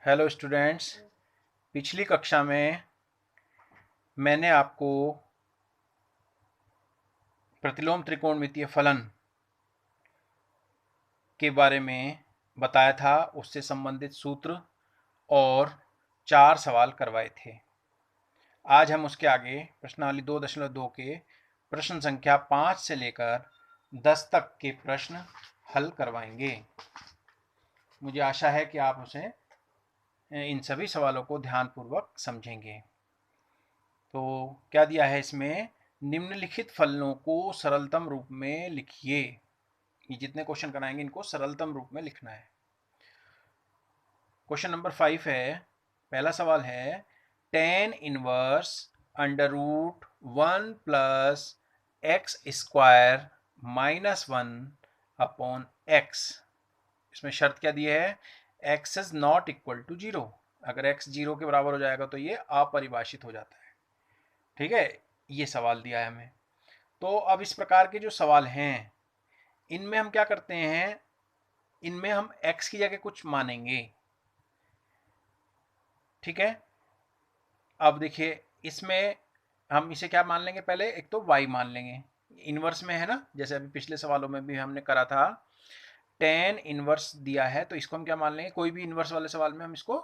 Hello students. पिछली कक्षा में मैंने आपको प्रतिलोम त्रिकोणमितीय फलन के बारे में बताया था, उससे संबंधित सूत्र और 4 सवाल करवाए थे। आज हम उसके आगे प्रश्नावली 2.2 के प्रश्न संख्या 5 से लेकर 10 तक के प्रश्न हल करवाएंगे। मुझे आशा है कि आप इन सभी सवालों को ध्यानपूर्वक समझेंगे। तो क्या दिया है इसमें, निम्नलिखित फलनों को सरलतम रूप में लिखिए। ये जितने क्वेश्चन कराएंगे इनको सरलतम रूप में लिखना है। क्वेश्चन नंबर 5 है, पहला सवाल है tan inverse under root 1 plus x square minus 1 upon x. इसमें शर्त क्या दी है, x is not equal to 0। अगर x 0 के बराबर हो जाएगा तो ये अपरिभाषित हो जाता है। ठीक है, ये सवाल दिया है हमें। तो अब इस प्रकार के जो सवाल हैं इनमें हम क्या करते हैं, इनमें हम x की जगह कुछ मानेंगे। ठीक है, अब देखिए इसमें हम इसे क्या मान लेंगे, पहले एक तो y मान लेंगे, इनवर्स में है ना, जैसे अभी पिछले सवालों में भी हमने करा था। tan इनवर्स दिया है तो इसको हम क्या मान लेंगे, कोई भी इनवर्स वाले सवाल में हम इसको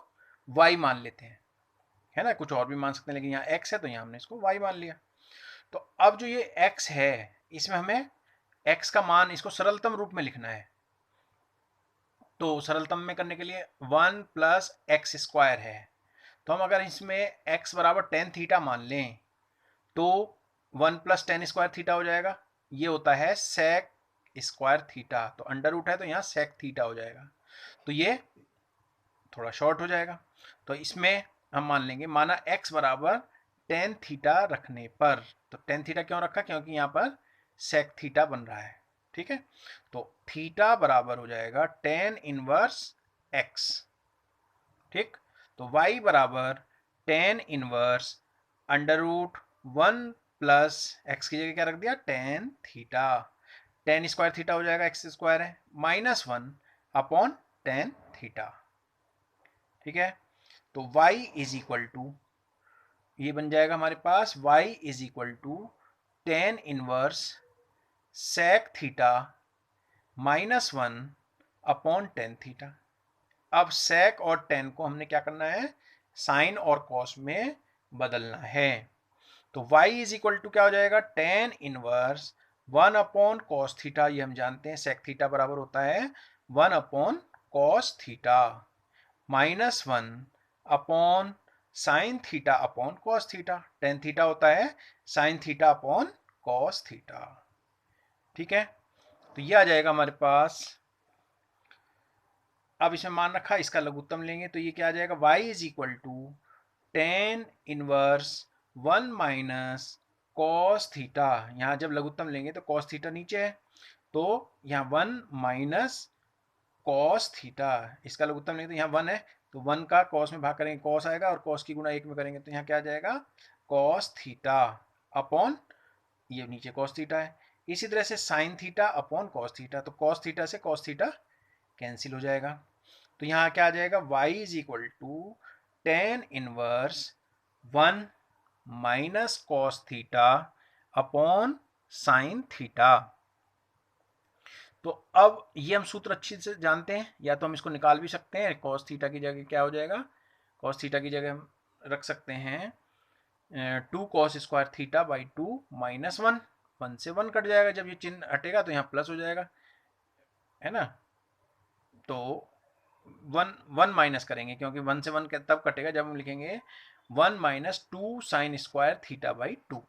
y मान लेते हैं, है ना। कुछ और भी मान सकते हैं लेकिन यहाँ x है तो यहाँ हमने इसको y मान लिया। तो अब जो ये x है इसमें हमें x का मान, इसको सरलतम रूप में लिखना है। तो सरलतम में करने के लिए 1 प्लस एक्स स्क्वायर है, तो हम अगर इसमें x बराबर टेन थीटा मान लें तो 1 प्लस टेन स्क्वायर थीटा हो जाएगा। ये होता है सेक स्क्वायर थीटा, तो अंडर रूट है तो यहाँ सेक थीटा हो जाएगा। तो ये थोड़ा शॉर्ट हो जाएगा। तो इसमें हम मान लेंगे, माना x बराबर टेन थीटा रखने पर, तो टेन थीटा क्यों रखा, क्योंकि यहाँ पर सेक थीटा बन रहा है। ठीक है, तो थीटा बराबर हो जाएगा टेन इनवर्स x। ठीक, तो y बराबर tan inverse under root 1 plus x की जगह क्या रख दिया, tan theta. Tan square theta हो जाएगा, एक्स स्क्वायर है, माइनस 1 अपॉन टेन थीटा। ठीक है, तो y इज इक्वल टू, ये बन जाएगा हमारे पास y is equal to tan inverse sec theta minus 1 upon tan theta. अब सेक और टेन को हमने क्या करना है, साइन और कॉस में बदलना है। तो y इज इक्वल टू क्या हो जाएगा, tan inverse 1 upon cos theta, ये हम जानते हैं सेक थीटा बराबर होता है 1 upon cos theta, minus 1 upon sine theta upon cos theta. Tan theta होता है sign theta upon cos theta. ठीक है, तो ये आ जाएगा हमारे पास। अब इसमें मान रखा, इसका लघुत्तम लेंगे तो ये क्या आ जाएगा, y is equal to tan inverse 1 minus cos theta. यहाँ जब लघुत्तम लेंगे तो कॉस थीटा नीचे है, तो यहाँ 1 माइनस कॉस थीटा, इसका लघुत्तम लेंगे तो यहाँ 1 है, तो 1 का कॉस में भाग करेंगे कॉस आएगा, और कॉस की गुणा 1 में करेंगे तो यहाँ क्या आ जाएगा, कॉस थीटा अपॉन, ये नीचे कॉस थीटा है। इसी तरह से sine theta upon cos theta, तो कॉस थीटा से कॉस थीटा कैंसिल हो जाएगा। तो यहाँ क्या आ जाएगा, y is equal to tan inverse 1 minus cos theta upon sine theta. तो अब ये हम सूत्र अच्छे से जानते हैं, या तो हम इसको निकाल भी सकते हैं। कॉस थीटा की जगह क्या हो जाएगा, कॉस थीटा की जगह हम रख सकते हैं 2 cos square theta by 2 minus 1, 1 से 1 कट जाएगा, जब ये चिन्ह हटेगा तो यहाँ प्लस हो जाएगा, है ना। तो 1 माइनस करेंगे, क्योंकि 1 से 1 तब कटेगा जब हम लिखेंगे 1 minus 2 sign square theta by 2।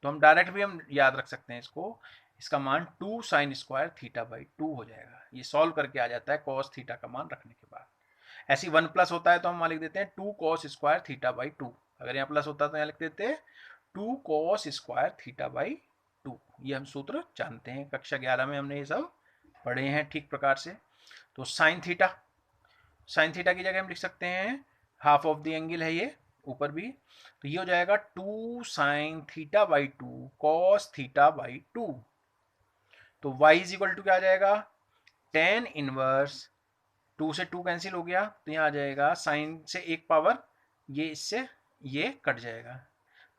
तो हम डायरेक्ट भी हम याद रख सकते हैं इसको, इसका मान 2 साइन स्क्वायर थीटा बाई 2 हो जाएगा। ये सॉल्व करके आ जाता है कॉस थीटा का मान रखने के बाद। ऐसी 1 प्लस होता है तो हम लिख देते हैं 2 कॉस स्क्वायर थीटा बाई 2। अगर यहाँ प्लस होता है तो यहाँ लिख देते हैं 2 कॉस स्क्वायर थीटा बाई 2। ये हम सूत्र जानते हैं, कक्षा 11 में हमने ये सब पढ़े हैं ठीक प्रकार से। तो साइन थीटा, साइन थीटा की जगह हम लिख सकते हैं हाफ ऑफ द एंगल है ये ऊपर भी, तो ये हो जाएगा 2 sine theta by 2 cos theta by 2। तो y इज इक्वल टू क्या आ जाएगा, टेन इनवर्स 2 से 2 कैंसिल हो गया तो यहाँ आ जाएगा साइन से एक पावर, ये इससे ये कट जाएगा,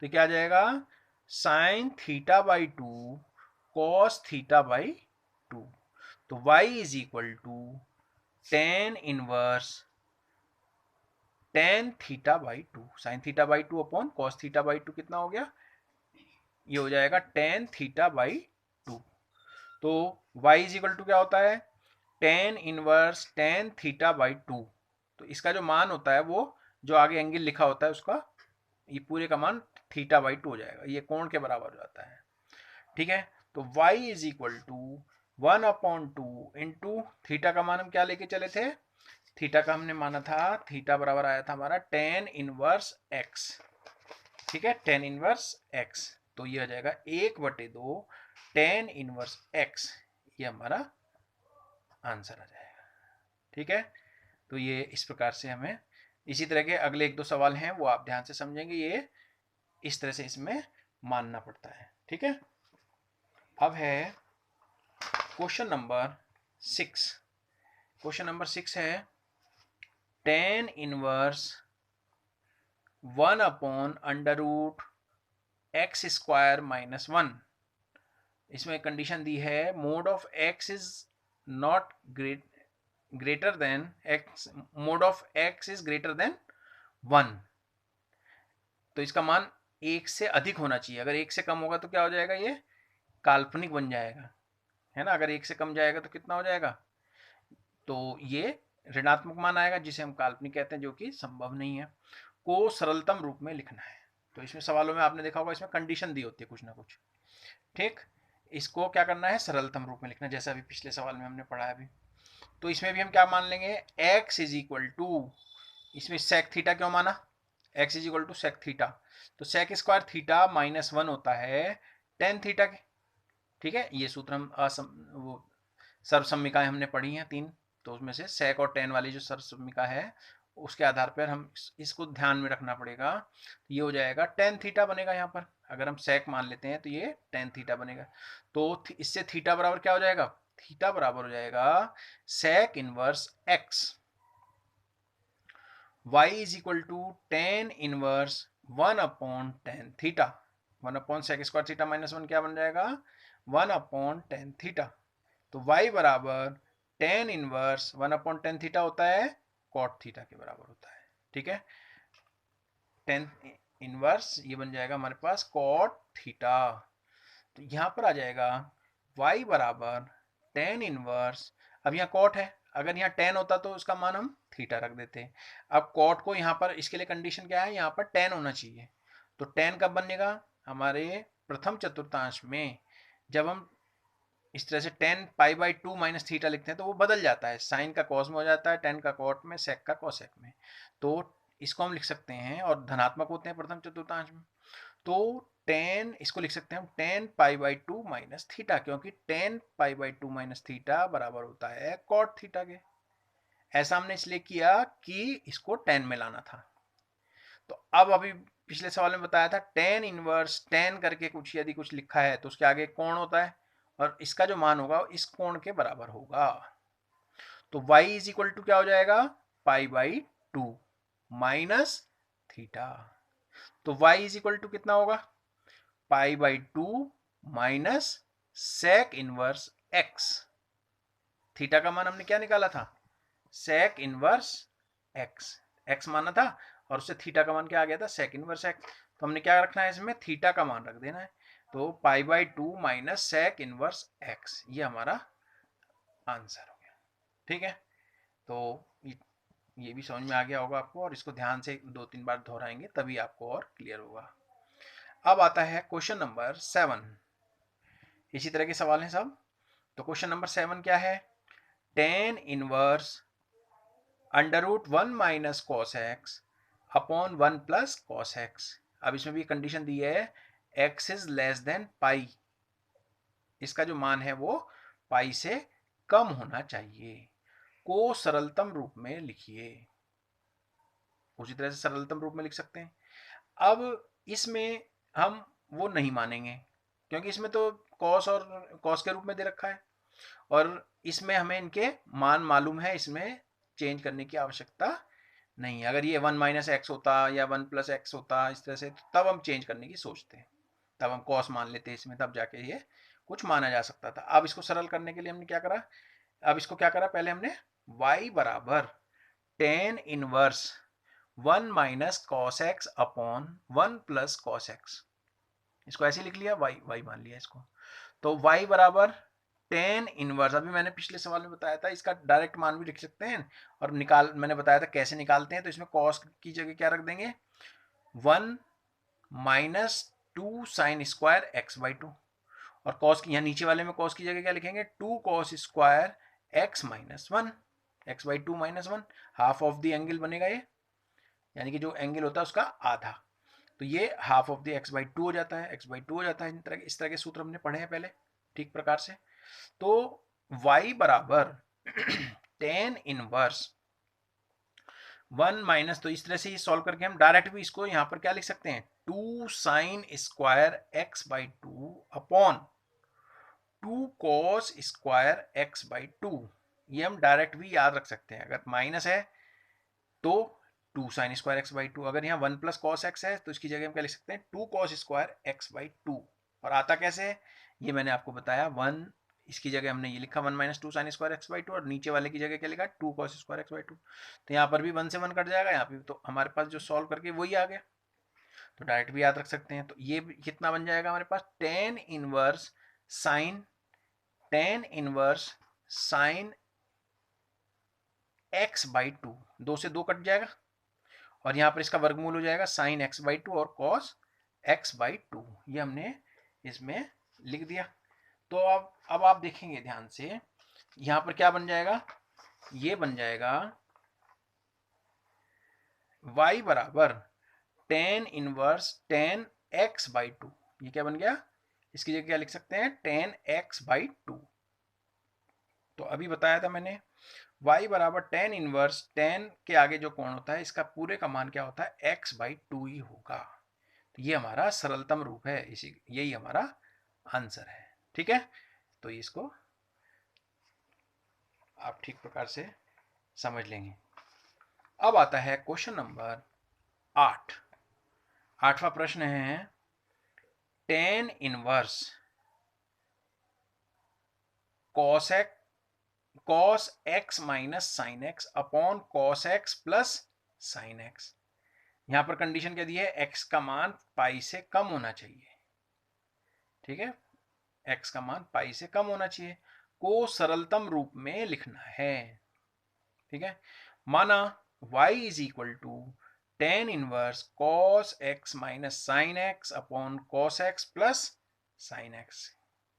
तो क्या आ जाएगा sine theta by 2 cos theta by 2। तो y is equal to tan theta by 2, sine theta by 2 upon cos theta by 2 कितना हो गया, ये हो जाएगा टेन थीटा बाई 2। तो y इज इक्वल टू क्या होता है ten inverse tan theta by 2। तो इसका जो मान होता है वो जो आगे एंगल लिखा होता है उसका ये पूरे का मान थीटा बाई 2 हो जाएगा, ये कोण के बराबर हो जाता है। ठीक है, तो y is equal to 1/2 into theta का मान हम क्या लेके चले थे, थीटा का हमने माना था थीटा बराबर आया था हमारा टेन इनवर्स x। ठीक है, टेन इनवर्स x, तो ये आ जाएगा 1/2 टेन इनवर्स x, ये हमारा आंसर आ जाएगा। ठीक है, तो ये इस प्रकार से हमें इसी तरह के अगले एक दो सवाल हैं वो आप ध्यान से समझेंगे, ये इस तरह से इसमें मानना पड़ता है। ठीक है, अब है क्वेश्चन नंबर 6। क्वेश्चन नंबर 6 है टेन इनवर्स 1/√x² माइनस 1। इसमें कंडीशन दी है mod of x is not greater than x, mode of x is greater then 1। तो इसका मान 1 से अधिक होना चाहिए, अगर 1 से कम होगा तो क्या हो जाएगा, ये काल्पनिक बन जाएगा, है ना। अगर 1 से कम जाएगा तो कितना हो जाएगा, तो ये ऋणात्मक मान आएगा जिसे हम काल्पनिक कहते हैं, जो कि संभव नहीं है। को सरलतम रूप में लिखना है, तो इसमें सवालों में आपने देखा होगा इसमें कंडीशन दी होती है कुछ ना कुछ। ठीक, इसको क्या करना है सरलतम रूप में लिखना, जैसा अभी पिछले सवाल में हमने पढ़ा है अभी। तो इसमें भी हम क्या मान लेंगे x इज इक्वल टू, इसमें सेक थीटा क्यों माना, x is equal to sec theta, तो सेक स्क्वायर थीटा माइनस 1 होता है टेन थीटा के। ठीक है, ये सूत्र हम वो सर्वसम्मिकाएं हमने पढ़ी हैं 3, तो उसमें से सेक और टेन वाली जो सर्वसम्मिका है उसके आधार पर हम इसको ध्यान में रखना पड़ेगा। ये हो जाएगा टेन थीटा बनेगा, यहाँ पर अगर हम सेक मान लेते हैं तो ये टेन थीटा बनेगा। तो इससे थीटा बराबर क्या हो जाएगा, थीटा बराबर हो जाएगा sec inverse x। y is equal to tan inverse 1/10 theta, 1/sec square theta minus 1 क्या बन जाएगा 1/10 थीटा। तो y बराबर टेन इनवर्स 1/10 थीटा होता है कॉट थीटा के बराबर होता है। ठीक है, टेन इनवर्स ये बन जाएगा हमारे पास कॉट थीटा। तो यहां पर आ जाएगा y बराबर टेन इनवर्स, अब यहाँ कॉट है, अगर यहाँ टेन होता तो उसका मान हम थीटा रख देते। अब कॉट को यहाँ पर इसके लिए कंडीशन क्या है, यहाँ पर टेन होना चाहिए। तो टेन कब बनेगा, हमारे प्रथम चतुर्थांश में जब हम इस तरह से ten pi by 2 minus theta लिखते हैं तो वो बदल जाता है, साइन का कॉस में हो जाता है, टेन का कॉट में, सेक का कॉसेक में। तो इसको हम लिख सकते हैं, और धनात्मक होते हैं प्रथम चतुर्थांश में, तो टेन इसको लिख सकते हैं हम tan pi by 2 minus theta, क्योंकि tan pi by 2 minus theta बराबर होता है कॉट थीटा के। ऐसा हमने इसलिए किया कि इसको टेन में लाना था। तो अब अभी पिछले सवाल में बताया था टेन इनवर्स टेन करके कुछ यदि कुछ लिखा है तो उसके आगे कोण होता है, और इसका जो मान होगा इस कोण के बराबर होगा। तो y इज इक्वल टू क्या हो जाएगा पाई बाई 2 माइनस थीटा। तो y इज इक्वल टू कितना होगा pi by 2 minus sec inverse x। Theta का मान हमने क्या निकाला था सेक इनवर्स x, x माना था और उससे थीटा का मान क्या आ गया था सेक इनवर्स x। तो हमने क्या रखना है इसमें थीटा का मान रख देना है, तो pi by 2 minus sec inverse x, ये हमारा आंसर हो गया। ठीक है, तो ये भी समझ में आ गया होगा आपको, और इसको ध्यान से 2-3 बार दोहराएंगे तभी आपको और क्लियर होगा। अब आता है क्वेश्चन नंबर 7, इसी तरह के सवाल हैं सब। तो क्वेश्चन नंबर 7 क्या है, ten inverse √1 minus cos x upon 1 plus cos x. अब इसमें भी कंडीशन दी है x is less than pi, इसका जो मान है वो पाई से कम होना चाहिए, को सरलतम रूप में लिखिए। उसी तरह से सरलतम रूप में लिख सकते हैं। अब इसमें हम वो नहीं मानेंगे क्योंकि इसमें तो कॉस और कॉस के रूप में दे रखा है, और इसमें हमें इनके मान मालूम है, इसमें चेंज करने की आवश्यकता नहीं है। अगर ये 1 माइनस एक्स होता या 1 प्लस एक्स होता इस तरह से, तो तब हम चेंज करने की सोचते हैं, तब हम कॉस मान लेते हैं इसमें, तब जाके ये कुछ माना जा सकता था। अब इसको सरल करने के लिए हमने क्या करा, अब इसको क्या करा, पहले हमने y बराबर tan inverse 1 minus cos x upon 1 plus cos x, इसको ऐसे लिख लिया, y मान लिया इसको। तो y बराबर टेन इनवर्स, अभी मैंने पिछले सवाल में बताया था इसका डायरेक्ट मान भी लिख सकते हैं, और मैंने बताया था कैसे निकालते हैं। तो इसमें कॉस की जगह क्या रख देंगे, 1 minus 2 sine square x by 2, और कॉस की यहाँ नीचे वाले में कॉस की जगह क्या लिखेंगे, 2 cos square x minus 1, x by 2 minus 1, half of the angle बनेगा ये, यानी कि जो एंगल होता है उसका आधा, तो ये half of the x by 2 हो जाता है, एक्स बाई 2 हो जाता है। इस तरह के सूत्र हमने पढ़े हैं पहले ठीक प्रकार से। तो y बराबर टेन इनवर्स 1 माइनस, तो इस तरह से ही सॉल्व करके हम डायरेक्ट भी इसको यहाँ पर क्या लिख सकते हैं, 2 sine square x by 2 upon 2 cos square x by 2, ये हम डायरेक्ट भी याद रख सकते हैं। अगर माइनस है तो 2 साइन स्क्वायर एक्स बाई 2, अगर यहाँ 1 प्लस कॉस एक्स है तो इसकी जगह हम क्या लिख सकते हैं, 2 कॉस स्क्वायर एक्स बाई 2, और आता कैसे है ये मैंने आपको बताया, 1 इसकी जगह हमने ये लिखा 1 minus 2 sine square x by 2, और नीचे वाले की जगह क्या लिखा, 2 कॉस स्क्वायर एक्स बाई 2। तो यहाँ पर भी 1 से 1 कट जाएगा, यहाँ पे तो हमारे पास जो सॉल्व करके वही आ गया, तो डायरेक्ट भी याद रख सकते हैं। तो ये कितना बन जाएगा हमारे पास, tan inverse sine x by 2, 2 से 2 कट जाएगा, और यहाँ पर इसका वर्गमूल हो जाएगा साइन एक्स बाई 2 और कॉस एक्स बाई 2, ये हमने इसमें लिख दिया। तो अब आप देखेंगे ध्यान से, यहाँ पर क्या बन जाएगा, ये बन जाएगा y बराबर tan inverse ten x by 2, ये क्या बन गया, इसकी जगह क्या लिख सकते हैं, टेन एक्स बाई 2। तो अभी बताया था मैंने y बराबर टेन इनवर्स, टेन के आगे जो कोण होता है इसका पूरे का मान क्या होता है, x बाई 2 ही होगा। तो ये हमारा सरलतम रूप है, इसी यही हमारा आंसर है। ठीक है, तो इसको आप ठीक प्रकार से समझ लेंगे। अब आता है क्वेश्चन नंबर 8। 8वां प्रश्न है, ten inverse cos x minus sine x upon cos x plus sine x. यहां पर कंडीशन क्या दी है, एक्स का मान पाई से कम होना चाहिए। ठीक है, एक्स का मान पाई से कम होना चाहिए, को सरलतम रूप में लिखना है। ठीक है, माना y is equal to tan inverse cos x minus sine x upon cos x plus sine x,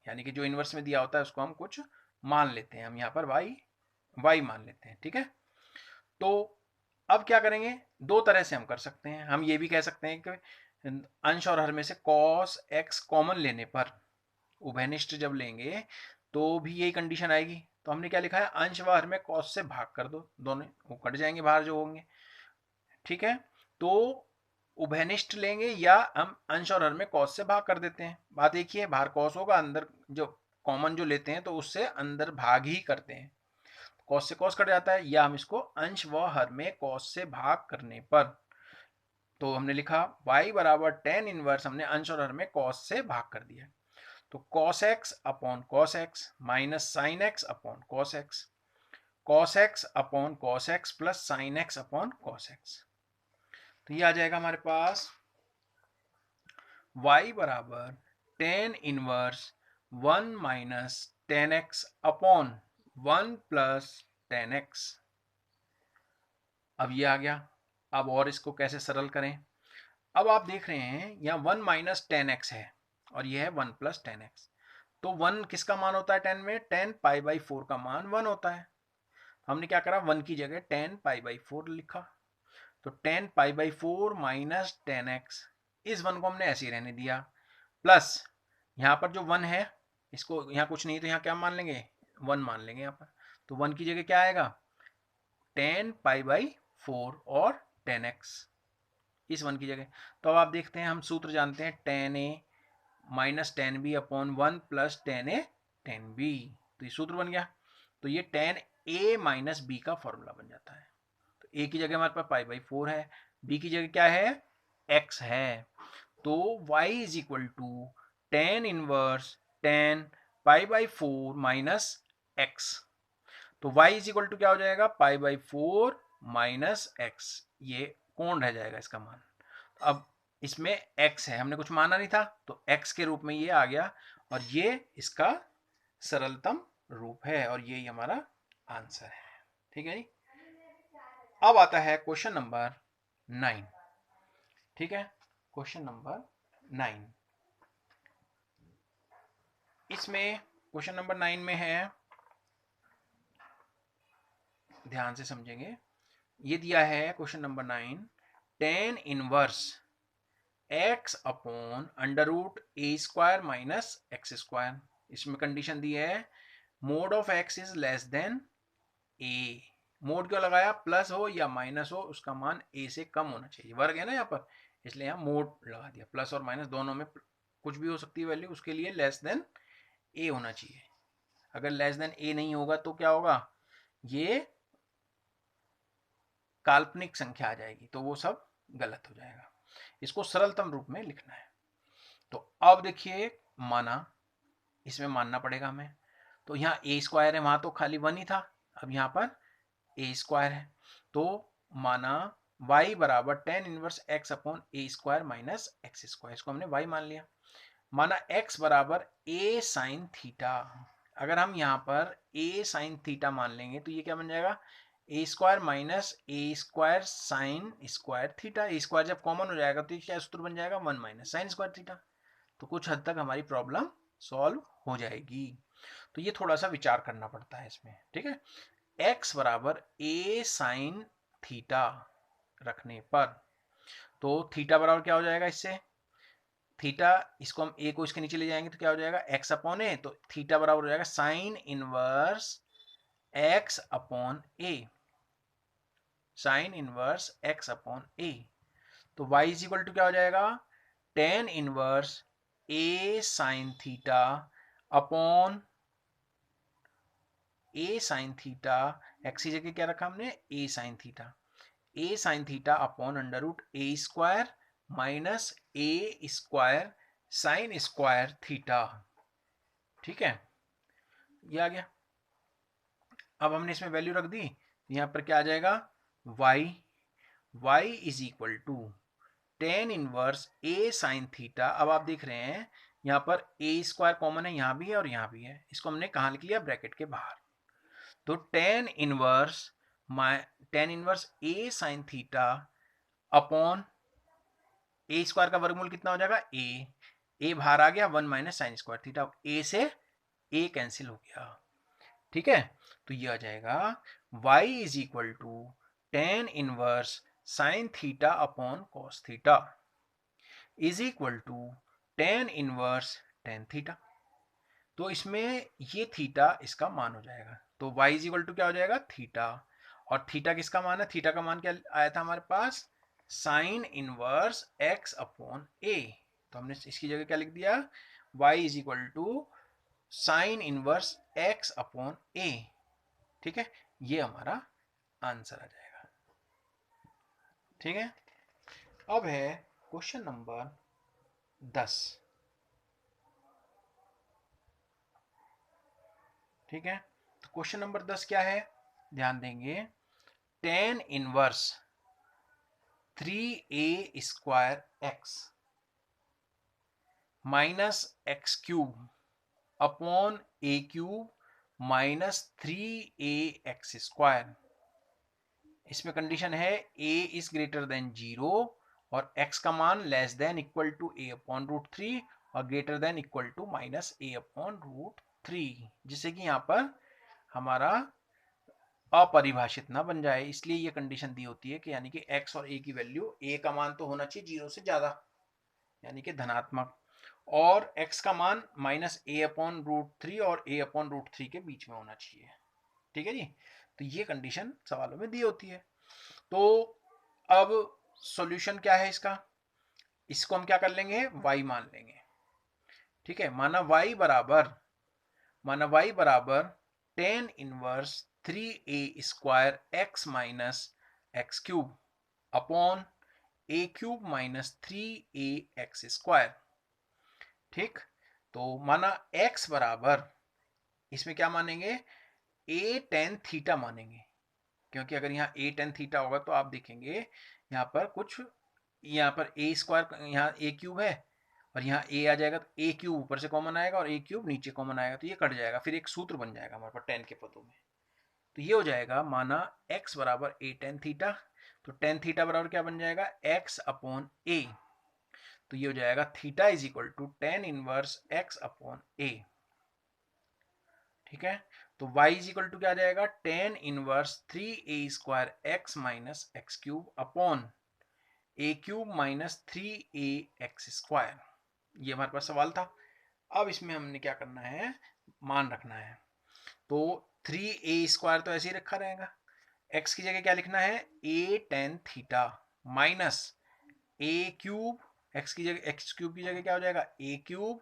यानी कि जो इनवर्स में दिया होता है उसको हम कुछ मान लेते हैं, हम यहाँ पर y मान लेते हैं। ठीक है, तो अब क्या करेंगे, दो तरह से हम कर सकते हैं। हम ये भी कह सकते हैं कि अंश और हर में से कॉस एक्स कॉमन लेने पर, उभयनिष्ठ जब लेंगे तो भी यही कंडीशन आएगी। तो हमने क्या लिखा है, अंश व हर में कॉस से भाग कर दो, दोनों वो कट जाएंगे बाहर जो होंगे। ठीक है, तो उभयनिष्ठ लेंगे या हम अंश और हर में कॉस से भाग कर देते हैं। बात एक ही है, बाहर कॉस होगा, अंदर जो कॉमन जो लेते हैं तो उससे अंदर भाग ही करते हैं, कॉस से कॉस कट जाता है। या हम इसको अंश व हर में कॉस से भाग करने पर, तो हमने लिखा y बराबर टेन इनवर्स, हमने अंश और हर में कॉस से भाग कर दिया, तो cos x upon cos x minus sine x upon cos x upon cos x plus sine x upon cos x। तो ये आ जाएगा हमारे पास y बराबर tan inverse 1 minus tan x upon 1 plus tan x. अब ये आ गया, अब और इसको कैसे सरल करें। अब आप देख रहे हैं यहाँ 1 माइनस टेन एक्स है और यह है 1 प्लस टेन एक्स। तो 1 किसका मान होता है 10 में, 10 पाई बाई 4 का मान 1 होता है। हमने क्या करा, 1 की जगह 10 पाई बाई 4 लिखा, तो 10 पाई बाई 4 माइनस टेन एक्स, इस 1 को हमने ऐसे ही रहने दिया, प्लस यहाँ पर जो 1 है इसको यहाँ कुछ नहीं तो यहाँ क्या मान लेंगे, 1 मान लेंगे यहाँ पर। तो 1 की जगह क्या आएगा, 10 पाई बाई 4 और 10x इस 1 की जगह। तो अब आप देखते हैं, हम सूत्र जानते हैं, 10a minus 10b upon 1 plus 10a 10b, तो ये सूत्र बन गया। तो ये 10 a माइनस बी का फॉर्मूला बन जाता है। तो a की जगह हमारे पास पाई बाई 4 है, b की जगह क्या है, x है। तो y is equal to tan inverse tan pi by 4 minus x। तो y इज इक्वल टू क्या हो जाएगा, पाई बाई 4 माइनस x, ये कौन रह जाएगा इसका मान। अब इसमें x है, हमने कुछ माना नहीं था, तो x के रूप में ये आ गया और ये इसका सरलतम रूप है और यही हमारा आंसर है। ठीक है जी। अब आता है क्वेश्चन नंबर 9। ठीक है, क्वेश्चन नंबर 9, इसमें क्वेश्चन नंबर 9 में है, ध्यान से समझेंगे, ये दिया है question number 9, tan inverse x upon under root ए स्क्वायर माइनस एक्स स्क्वायर। इसमें कंडीशन दी है mod of x is less than a। Mod क्यों लगाया, प्लस हो या माइनस हो उसका मान a से कम होना चाहिए, वर्ग है ना यहाँ पर, इसलिए यहाँ मोड लगा दिया। प्लस और माइनस दोनों में कुछ भी हो सकती है वैल्यू, उसके लिए लेस देन a होना चाहिए। अगर लेस देन a नहीं होगा तो क्या होगा, ये काल्पनिक संख्या आ जाएगी, तो वो सब गलत हो जाएगा। इसको सरलतम रूप में लिखना है। तो अब देखिए, माना, इसमें मानना पड़ेगा हमें, तो यहाँ ए स्क्वायर है, वहां तो खाली 1 ही था, अब यहाँ पर ए स्क्वायर है। तो माना y बराबर टेन इनवर्स x अपॉन ए स्क्वायर माइनस एक्स स्क्वायर, इसको हमने y मान लिया। माना x बराबर a साइन थीटा, अगर हम यहाँ पर a साइन थीटा मान लेंगे तो ये क्या बन जाएगा, ए square minus a square sine square theta. A square जब कॉमन हो जाएगा तो ये क्या सूत्र बन जाएगा, 1 माइनस साइन स्क्वायर थीटा। तो कुछ हद तक हमारी प्रॉब्लम सॉल्व हो जाएगी। तो ये थोड़ा सा विचार करना पड़ता है इसमें। ठीक है, x बराबर a साइन थीटा रखने पर, तो थीटा बराबर क्या हो जाएगा, इससे थीटा, इसको हम a को इसके नीचे ले जाएंगे तो क्या हो जाएगा, x अपॉन a। तो थीटा बराबर हो जाएगा sine inverse x upon a, sine inverse x upon a। तो y इज इक्वल टू क्या हो जाएगा, tan inverse a sine theta upon a sine theta, x की जगह क्या रखा हमने, a sine theta, a sine theta upon under root A square minus a square sine square theta. ठीक है, ये आ गया। अब हमने इसमें वैल्यू रख दी, यहाँ पर क्या आ जाएगा, y is equal to tan inverse a sine theta. अब आप देख रहे हैं यहाँ पर ए स्क्वायर कॉमन है, यहाँ भी है और यहाँ भी है, इसको हमने कहाँ लिख लिया, ब्रैकेट के बाहर। तो ten inverse a sine theta upon A square का वर्गमूल कितना हो जाएगा, ए बाहर आ गया, 1 माइनस साइन स्क्वायर थीटा, ए से ए कैंसिल हो गया। ठीक है, तो ये आ जाएगा y is equal to tan inverse sine theta upon cos theta is equal to tan inverse tan theta. तो इसमें ये थीटा इसका मान हो जाएगा, तो y इज इक्वल टू क्या हो जाएगा, थीटा। और थीटा किसका मान है, थीटा का मान क्या आया था हमारे पास, sine inverse x upon a। तो हमने इसकी जगह क्या लिख दिया, y is equal to sine inverse x upon a। ठीक है, ये हमारा आंसर आ जाएगा। ठीक है, अब है क्वेश्चन नंबर 10। ठीक है, तो क्वेश्चन नंबर 10 क्या है, ध्यान देंगे, tan inverse 3a square x minus x cube upon A cube minus 3ax square. इसमें कंडीशन है a इज ग्रेटर देन 0 और x का मान less than equal to a upon root 3 और greater than equal to minus a upon root 3, जिससे कि यहाँ पर हमारा अपरिभाषित ना बन जाए, इसलिए ये कंडीशन दी होती है कि यानी कि x और a की वैल्यू, a का मान तो होना चाहिए 0 से ज्यादा, यानी कि धनात्मक, और x का मान माइनस a अपॉन रूट 3 और a अपॉन रूट 3 के बीच में होना चाहिए। ठीक है जी, तो ये कंडीशन सवालों में दी होती है। तो अब सॉल्यूशन क्या है इसका, इसको हम क्या कर लेंगे, y मान लेंगे। ठीक है, माना y बराबर tan inverse 3a square x minus x cube upon a cube minus 3ax square. ठीक, तो माना x बराबर, इसमें क्या मानेंगे, a tan थीटा मानेंगे, क्योंकि अगर यहाँ a tan थीटा होगा तो आप देखेंगे यहाँ पर कुछ, यहाँ पर a स्क्वायर, यहाँ a क्यूब है और यहाँ a आ जाएगा तो a क्यूब ऊपर से कॉमन आएगा और a क्यूब नीचे कॉमन आएगा, तो ये कट जाएगा, फिर एक सूत्र बन जाएगा हमारे पास tan के पदों में। तो ये हो जाएगा माना x बराबर a tan थीटा, तो tan थीटा बराबर क्या बन जाएगा, x अपॉन a। तो ये हो जाएगा theta is equal to tan inverse x upon a। ठीक है, तो y इज इक्वल टू क्या आ जाएगा, tan inverse 3a square x minus x cube upon a cube minus 3ax square. ये हमारे पास सवाल था। अब इसमें हमने क्या करना है, मान रखना है। तो 3a स्क्वायर तो ऐसे ही रखा रहेगा, x की जगह क्या लिखना है, a tan theta minus a cube, x की जगह, x क्यूब की जगह क्या हो जाएगा, a cube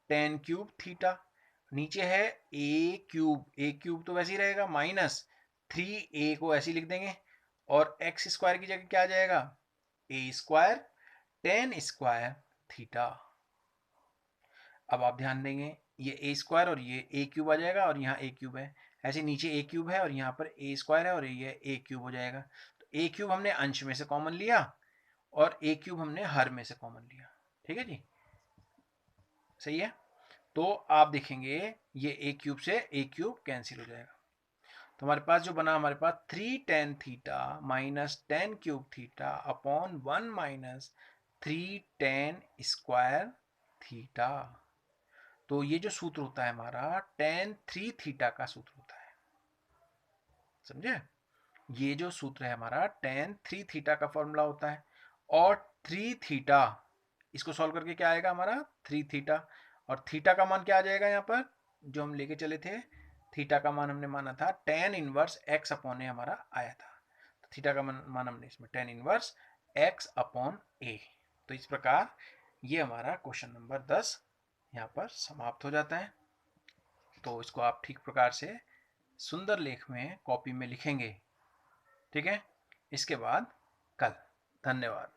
tan cube theta, नीचे है a क्यूब तो वैसे ही रहेगा माइनस 3a को ऐसे ही लिख देंगे, और x स्क्वायर की जगह क्या आ जाएगा, a square tan square theta. अब आप ध्यान देंगे ये a स्क्वायर और ये a क्यूब आ जाएगा और यहाँ a क्यूब है, ऐसे नीचे a क्यूब है और यहाँ पर a स्क्वायर है और ये a क्यूब हो जाएगा। तो a क्यूब हमने अंश में से कॉमन लिया और a क्यूब हमने हर में से कॉमन लिया। ठीक है जी, सही है। तो आप देखेंगे ये a क्यूब से a क्यूब कैंसिल हो जाएगा, तो हमारे पास जो बना, हमारे पास 3 tan theta minus tan cube theta upon 1 minus 3 tan square theta. तो ये जो सूत्र होता है हमारा tan 3 थीटा का सूत्र होता है, समझे। ये जो सूत्र है हमारा tan 3 थीटा का फॉर्मूला होता है, और 3 थीटा इसको सॉल्व करके क्या आएगा हमारा 3 थीटा, और थीटा का मान क्या आ जाएगा यहाँ पर जो हम लेके चले थे, थीटा का मान हमने माना था tan इनवर्स x अपॉन ए हमारा आया था, तो थीटा का मान हमने इसमें tan इनवर्स x अपॉन ए। तो इस प्रकार ये हमारा क्वेश्चन नंबर 10 यहाँ पर समाप्त हो जाता है। तो इसको आप ठीक प्रकार से सुंदर लेख में कॉपी में लिखेंगे। ठीक है, इसके बाद कल। धन्यवाद।